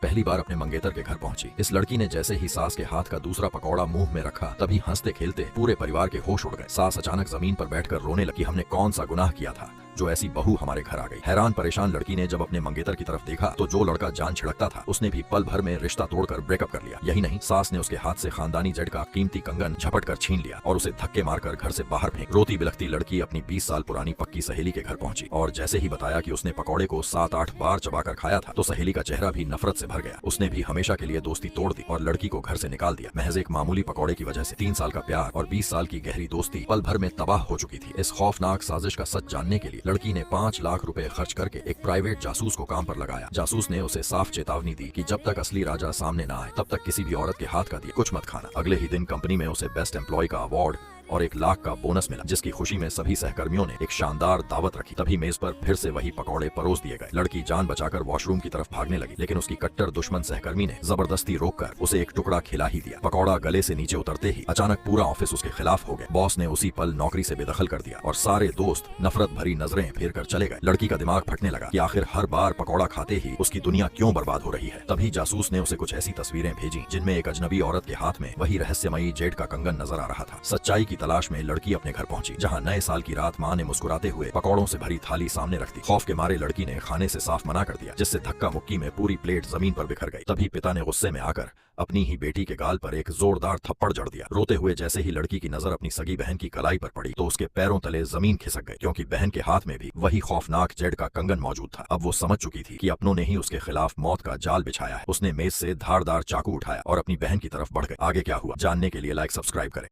पहली बार अपने मंगेतर के घर पहुंची। इस लड़की ने जैसे ही सास के हाथ का दूसरा पकौड़ा मुंह में रखा, तभी हंसते खेलते पूरे परिवार के होश उड़ गए। सास अचानक जमीन पर बैठकर रोने लगी। हमने कौन सा गुनाह किया था जो ऐसी बहू हमारे घर आ गई। हैरान परेशान लड़की ने जब अपने मंगेतर की तरफ देखा तो जो लड़का जान छिड़कता था उसने भी पल भर में रिश्ता तोड़कर ब्रेकअप कर लिया। यही नहीं, सास ने उसके हाथ से खानदानी जेड का कीमती कंगन झपट कर छीन लिया और उसे धक्के मारकर घर से बाहर फेंक। रोती बिलखती लड़की अपनी 20 साल पुरानी पक्की सहेली के घर पहुंची और जैसे ही बताया कि उसने पकौड़े को 7-8 बार चबाकर खाया था तो सहेली का चेहरा भी नफरत से भर गया। उसने भी हमेशा के लिए दोस्ती तोड़ दी और लड़की को घर से निकाल दिया। महज एक मामूली पकौड़े की वजह से 3 साल का प्यार और 20 साल की गहरी दोस्ती पल भर में तबाह हो चुकी थी। इस खौफनाक साजिश का सच जानने के लिए लड़की ने 5 लाख रुपए खर्च करके एक प्राइवेट जासूस को काम पर लगाया। जासूस ने उसे साफ चेतावनी दी कि जब तक असली राजा सामने न आए तब तक किसी भी औरत के हाथ का दिया कुछ मत खाना। अगले ही दिन कंपनी में उसे बेस्ट एम्प्लॉय का अवार्ड और 1 लाख का बोनस मिला, जिसकी खुशी में सभी सहकर्मियों ने एक शानदार दावत रखी। तभी मेज पर फिर से वही पकौड़े परोस दिए गए। लड़की जान बचाकर वॉशरूम की तरफ भागने लगी, लेकिन उसकी कट्टर दुश्मन सहकर्मी ने जबरदस्ती रोककर उसे एक टुकड़ा खिला ही दिया। पकौड़ा गले से नीचे उतरते ही अचानक पूरा ऑफिस उसके खिलाफ हो गया। बॉस ने उसी पल नौकरी से बेदखल कर दिया और सारे दोस्त नफरत भरी नजरें फेर कर चले गए। लड़की का दिमाग फटने लगा कि आखिर हर बार पकौड़ा खाते ही उसकी दुनिया क्यों बर्बाद हो रही है। तभी जासूस ने उसे कुछ ऐसी तस्वीरें भेजी जिनमें एक अजनबी औरत के हाथ में वही रहस्यमयी जेड का कंगन नजर आ रहा था। सच्चाई की तलाश में लड़की अपने घर पहुंची, जहां नए साल की रात मां ने मुस्कुराते हुए पकौड़ों से भरी थाली सामने रख दी। खौफ के मारे लड़की ने खाने से साफ मना कर दिया, जिससे धक्का मुक्की में पूरी प्लेट जमीन पर बिखर गई। तभी पिता ने गुस्से में आकर अपनी ही बेटी के गाल पर एक जोरदार थप्पड़ जड़ दिया। रोते हुए जैसे ही लड़की की नजर अपनी सगी बहन की कलाई पर पड़ी तो उसके पैरों तले जमीन खिसक गई, क्योंकि बहन के हाथ में भी वही खौफनाक जेड का कंगन मौजूद था। अब वो समझ चुकी थी कि अपनों ने ही उसके खिलाफ मौत का जाल बिछाया है। उसने मेज से धारदार चाकू उठाया और अपनी बहन की तरफ बढ़ गई। आगे क्या हुआ जानने के लिए लाइक सब्सक्राइब करें।